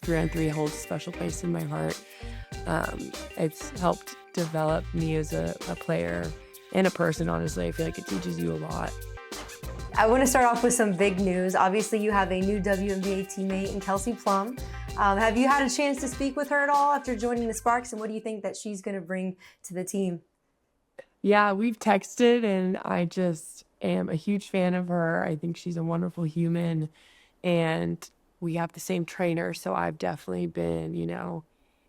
3-on-3 holds a special place in my heart. It's helped develop me as a player and a person, honestly. I feel like it teaches you a lot. I want to start off with some big news. Obviously, you have a new WNBA teammate in Kelsey Plum. Have you had a chance to speak with her at all after joining the Sparks, and what do you think that she's going to bring to the team? Yeah, we've texted, and I just am a huge fan of her. I think she's a wonderful human, and we have the same trainer, so I've definitely been,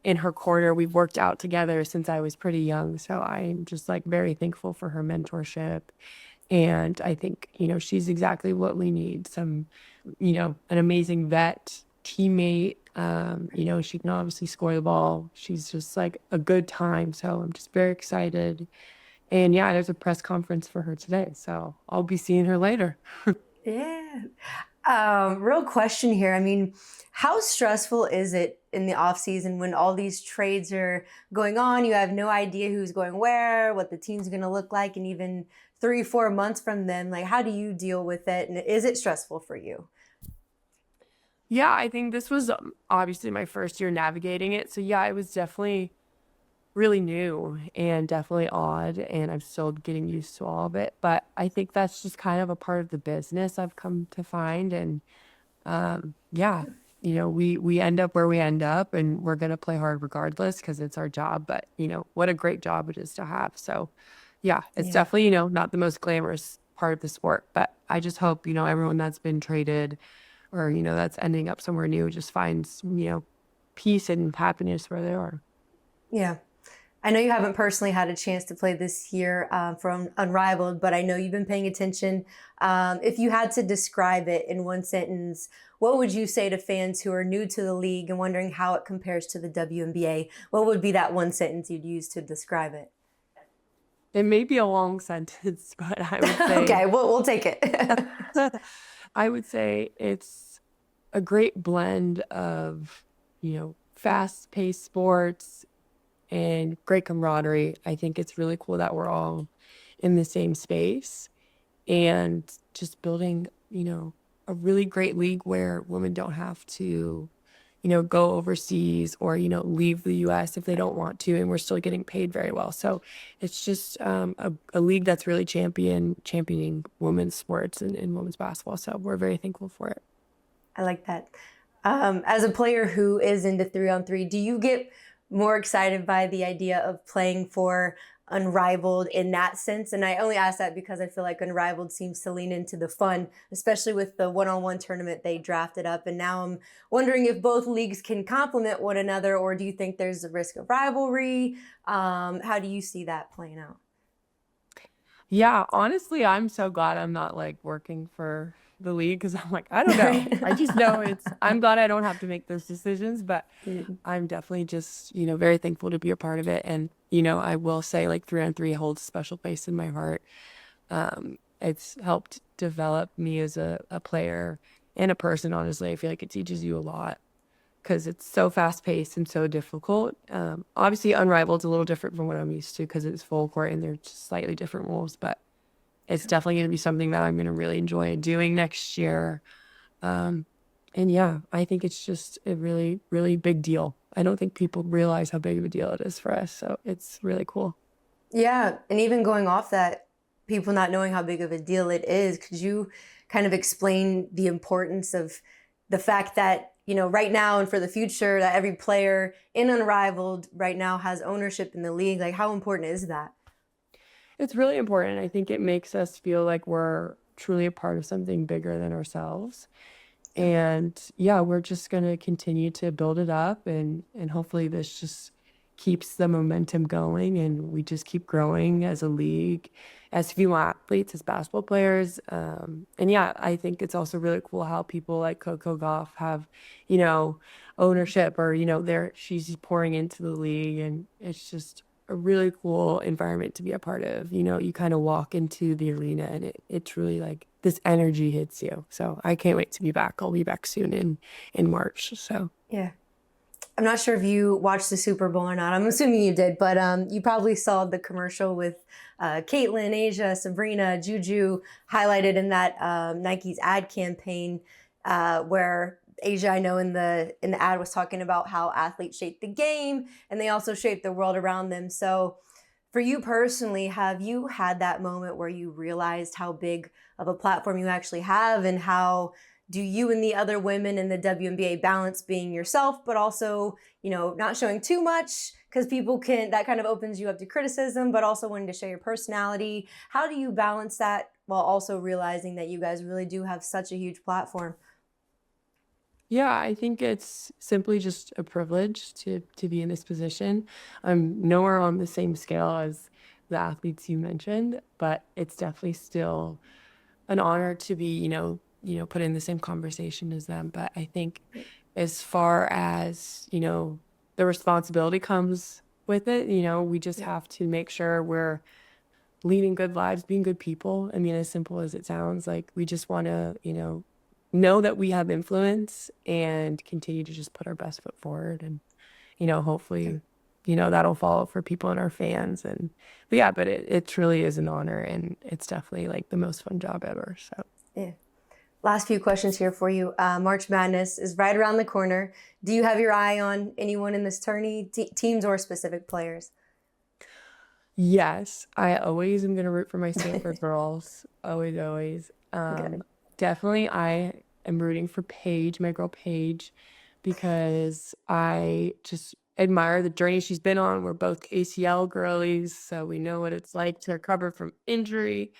in her corner. We've worked out together since I was pretty young, so I'm just like very thankful for her mentorship. And I think, she's exactly what we need. An amazing vet teammate. She can obviously score the ball. She's just like a good time. So I'm just very excited. And yeah, there's a press conference for her today. So I'll be seeing her later. Yeah. Real question here. I mean, how stressful is it in the off season when all these trades are going on? You have no idea who's going where, what the team's going to look like, and even 3-4 months from then, like, how do you deal with it? And is it stressful for you? Yeah, I think this was obviously my first year navigating it. So yeah, it was definitely really new and definitely odd, and I'm still getting used to all of it. But I think that's just kind of a part of the business I've come to find. And we end up where we end up, and we're going to play hard regardless because it's our job. But, what a great job it is to have. So yeah, it's definitely, not the most glamorous part of the sport, but I just hope, everyone that's been traded or, that's ending up somewhere new just finds, peace and happiness where they are. Yeah. I know you haven't personally had a chance to play this year from Unrivaled, but I know you've been paying attention. If you had to describe it in one sentence, what would you say to fans who are new to the league and wondering how it compares to the WNBA? What would be that one sentence you'd use to describe it? It may be a long sentence, but I would say... Okay, we'll take it. I would say it's a great blend of, fast-paced sports and great camaraderie. I think it's really cool that we're all in the same space and just building, a really great league where women don't have to, go overseas or, leave the U.S. if they don't want to, and we're still getting paid very well. So it's just a league that's really championing women's sports and women's basketball. So we're very thankful for it. I like that. As a player who is into 3-on-3, do you get more excited by the idea of playing for Unrivaled in that sense? And I only ask that because I feel like Unrivaled seems to lean into the fun, especially with the one-on-one tournament they drafted up. And now I'm wondering if both leagues can complement one another, or do you think there's a risk of rivalry? How do you see that playing out? Yeah, honestly, I'm so glad I'm not like working for the league because I'm like, I don't know. I just know I'm glad I don't have to make those decisions, but I'm definitely just, very thankful to be a part of it. And, I will say like 3-on-3 holds a special place in my heart. It's helped develop me as a player and a person, honestly. I feel like it teaches you a lot because it's so fast paced and so difficult. Obviously Unrivaled's a little different from what I'm used to because it's full court and they're just slightly different rules, but it's definitely going to be something that I'm going to really enjoy doing next year. And yeah, I think it's just a really, really big deal. I don't think people realize how big of a deal it is for us. So it's really cool. Yeah. And even going off that, people not knowing how big of a deal it is, could you kind of explain the importance of the fact that, right now and for the future, that every player in Unrivaled right now has ownership in the league? Like, how important is that? It's really important. I think it makes us feel like we're truly a part of something bigger than ourselves. And yeah, we're just going to continue to build it up and hopefully this just keeps the momentum going and we just keep growing as a league, as female athletes, as basketball players. And yeah, I think it's also really cool how people like Coco Gauff have, ownership or, she's pouring into the league, and it's just a really cool environment to be a part of. You kind of walk into the arena and it truly like this energy hits you. So I can't wait to be back. I'll be back soon in March. So yeah. I'm not sure if you watched the Super Bowl or not. I'm assuming you did, but you probably saw the commercial with Caitlin, Asia, Sabrina, Juju highlighted in that Nike's ad campaign where Asia, I know in the ad was talking about how athletes shape the game and they also shape the world around them. So for you personally, have you had that moment where you realized how big of a platform you actually have, and how do you and the other women in the WNBA balance being yourself, but also, not showing too much because people can, that kind of opens you up to criticism, but also wanting to show your personality. How do you balance that while also realizing that you guys really do have such a huge platform? Yeah, I think it's simply just a privilege to be in this position. I'm nowhere on the same scale as the athletes you mentioned, but it's definitely still an honor to be, put in the same conversation as them. But I think as far as, the responsibility comes with it, we just Yeah. have to make sure we're leading good lives, being good people. I mean, as simple as it sounds, like we just want to, know that we have influence and continue to just put our best foot forward. And, hopefully, that'll follow for people and our fans. But yeah, but it truly is an honor, and it's definitely like the most fun job ever. So. Yeah. Last few questions here for you. March Madness is right around the corner. Do you have your eye on anyone in this tourney, teams or specific players? Yes, I always am gonna root for my Stanford girls. Always, always. Good. Definitely I am rooting for Paige, my girl Paige, because I just admire the journey she's been on. We're both ACL girlies, so we know what it's like to recover from injury.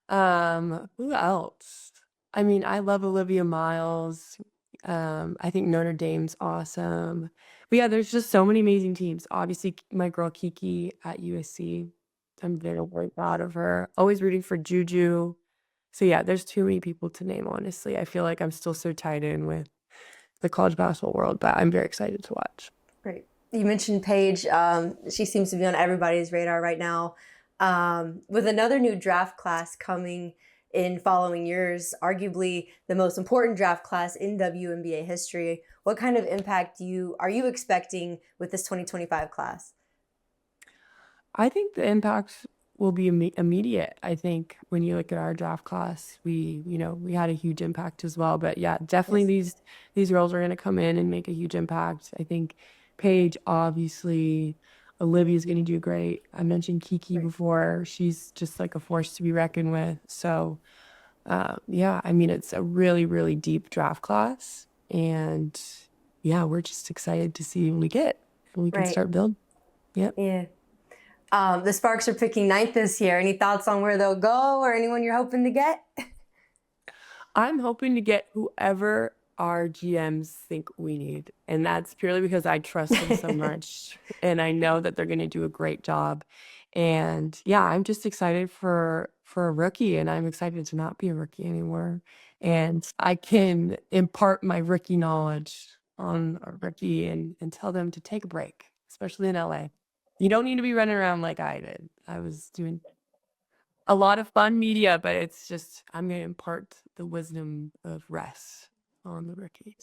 Who else? I mean, I love Olivia Miles. I think Notre Dame's awesome. But yeah, there's just so many amazing teams. Obviously, my girl Kiki at USC. I'm very proud of her. Always rooting for Juju. So yeah, there's too many people to name, honestly. I feel like I'm still so tied in with the college basketball world, but I'm very excited to watch. Great. You mentioned Paige. She seems to be on everybody's radar right now. With another new draft class coming in following years, arguably the most important draft class in WNBA history, what kind of impact are you expecting with this 2025 class? I think the impact will be immediate. I think when you look at our draft class, we had a huge impact as well. But yeah, definitely Yes. these girls are going to come in and make a huge impact. I think Paige, obviously, Olivia's going to do great. I mentioned Kiki Right. before. She's just like a force to be reckoned with. So yeah, I mean, it's a really, really deep draft class. And yeah, we're just excited to see when we can Right. start building. Yep. Yeah. The Sparks are picking ninth this year. Any thoughts on where they'll go or anyone you're hoping to get? I'm hoping to get whoever our GMs think we need. And that's purely because I trust them so much and I know that they're going to do a great job. And yeah, I'm just excited for a rookie, and I'm excited to not be a rookie anymore. And I can impart my rookie knowledge on a rookie and tell them to take a break, especially in LA. You don't need to be running around like I did. I was doing a lot of fun media, but it's just I'm gonna impart the wisdom of rest on the rookies.